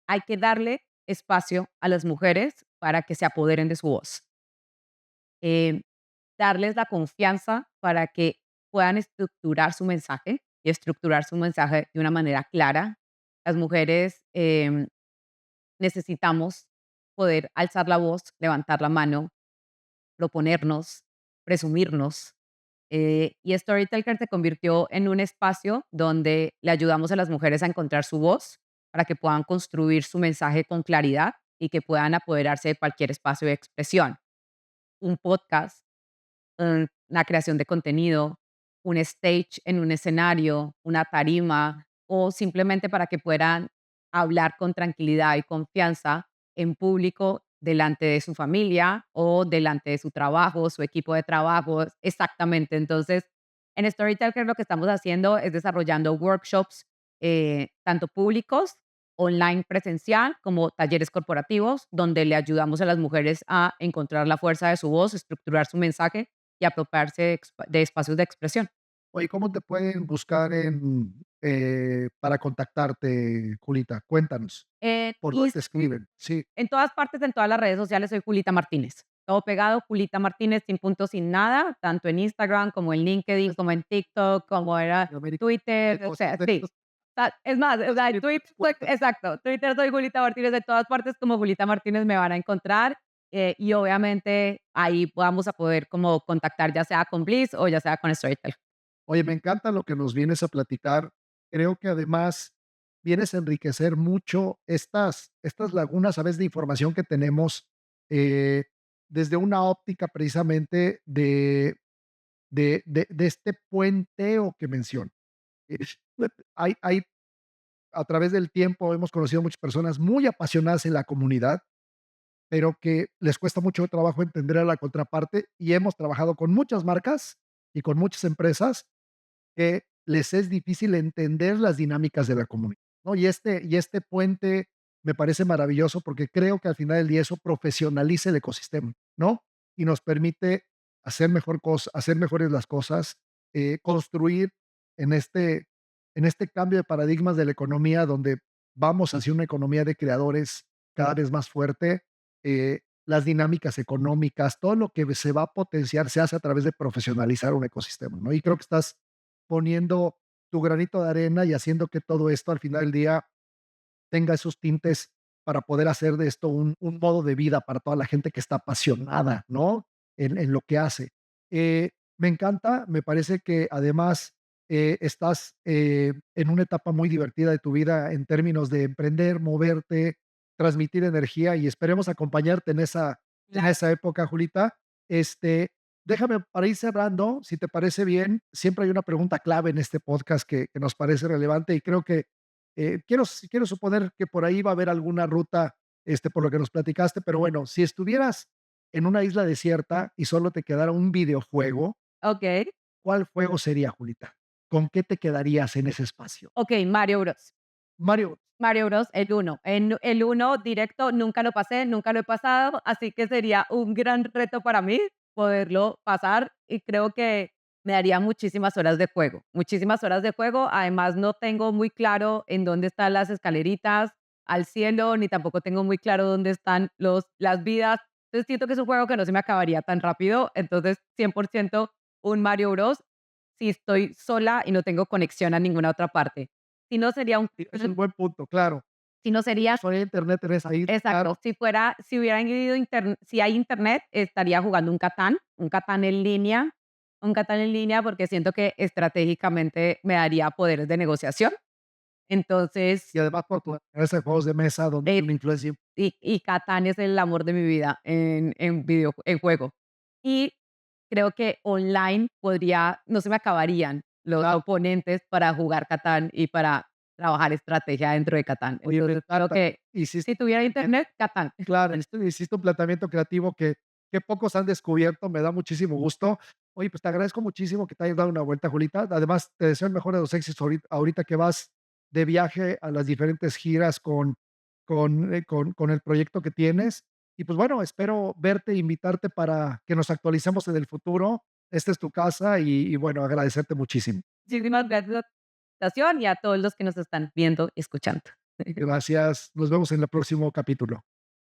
hay que darle espacio a las mujeres para que se apoderen de su voz. Em, Darles la confianza para que puedan estructurar su mensaje y estructurar su mensaje de una manera clara. Las mujeres necesitamos poder alzar la voz, levantar la mano, proponernos, presumirnos. Y Storyteller se convirtió en un espacio donde le ayudamos a las mujeres a encontrar su voz para que puedan construir su mensaje con claridad y que puedan apoderarse de cualquier espacio de expresión. Un podcast, la creación de contenido, un stage en un escenario, una tarima, o simplemente para que puedan hablar con tranquilidad y confianza en público delante de su familia o delante de su trabajo, su equipo de trabajo. Exactamente. Entonces, en Storyteller lo que estamos haciendo es desarrollando workshops, tanto públicos, online presencial, como talleres corporativos, donde le ayudamos a las mujeres a encontrar la fuerza de su voz, estructurar su mensaje y apropiarse de espacios de expresión. Oye, ¿cómo te pueden buscar para contactarte, Julita? Cuéntanos. En ¿Por dónde te Insta, escriben? Sí. en todas partes, en todas las redes sociales, soy Julita Martínez. Todo pegado, Julita Martínez, sin punto, sin nada, tanto en Instagram, como en LinkedIn, como en TikTok, como era Latinoamérica, Twitter, o cosas sea, de sí. estos. Es más, o sea, en Twitter, Cuentas. exacto, Twitter soy Julita Martínez, de todas partes como Julita Martínez me van a encontrar, y obviamente ahí vamos a poder como contactar ya sea con Bliss o ya sea con Storytel. Oye, me encanta lo que nos vienes a platicar. Creo que además vienes a enriquecer mucho estas lagunas, a veces, de información que tenemos eh, desde una óptica precisamente de este puenteo que menciono. Es- hay, a través del tiempo hemos conocido muchas personas muy apasionadas en la comunidad, pero que les cuesta mucho trabajo entender a la contraparte y hemos trabajado con muchas marcas y con muchas empresas que les es difícil entender las dinámicas de la comunidad, ¿no? Y este puente me parece maravilloso porque creo que al final del día eso profesionaliza el ecosistema, ¿no? Y nos permite hacer mejores las cosas, construir en este cambio de paradigmas de la economía donde vamos hacia una economía de creadores cada vez más fuerte. las dinámicas económicas, todo lo que se va a potenciar se hace a través de profesionalizar un ecosistema, ¿no? Y creo que estás poniendo tu granito de arena y haciendo que todo esto al final del día tenga esos tintes para poder hacer de esto un modo de vida para toda la gente que está apasionada, ¿no? En lo que hace. Me encanta, me parece que además estás en una etapa muy divertida de tu vida en términos de emprender, moverte, transmitir energía y esperemos acompañarte en Claro. esa época, Julita. Este, déjame para ir cerrando, si te parece bien, siempre hay una pregunta clave en este podcast que nos parece relevante y creo que quiero suponer que por ahí va a haber alguna ruta, por lo que nos platicaste, pero bueno, si estuvieras en una isla desierta y solo te quedara un videojuego, Okey, ¿cuál juego sería, Julita? ¿Con qué te quedarías en ese espacio? okey, Mario Bros. Mario, Mario Bros, el uno. En el uno directo nunca lo pasé, nunca lo he pasado, así que sería un gran reto para mí poderlo pasar y creo que me daría muchísimas horas de juego, muchísimas horas de juego. Además, no tengo muy claro en dónde están las escaleritas al cielo, ni tampoco tengo muy claro dónde están las vidas. Entonces, siento que es un juego que no se me acabaría tan rápido. Entonces, 100% un Mario Bros si estoy sola y no tengo conexión a ninguna otra parte. Si no, sería un sí, es un buen punto, claro. si no sería Soy internet en esa isla, claro. exacto, si hubiera ido si hay internet, estaría jugando un Catán en línea, porque siento que estratégicamente me daría poderes de negociación. Entonces, Y además por tu ese juegos de mesa donde hay eh, una influencia. y Catán es el amor de mi vida en juego. Y creo que online no se me acabarían los Claro, oponentes para jugar Catán y para trabajar estrategia dentro de Catán. oye, me Entonces, creo encanta. que Hiciste si tuviera un internet, Catán. Claro, hiciste un planteamiento creativo que pocos han descubierto, me da muchísimo gusto. Oye, pues te agradezco muchísimo que te hayas dado una vuelta, Julita. Además, te deseo el mejor de los éxitos ahorita que vas de viaje a las diferentes giras con el proyecto que tienes. Y pues bueno, espero verte e invitarte para que nos actualicemos en el futuro. Esta es tu casa y bueno, agradecerte muchísimo. Muchísimas gracias a la invitación y a todos los que nos están viendo y escuchando. Gracias. Nos vemos en el próximo capítulo.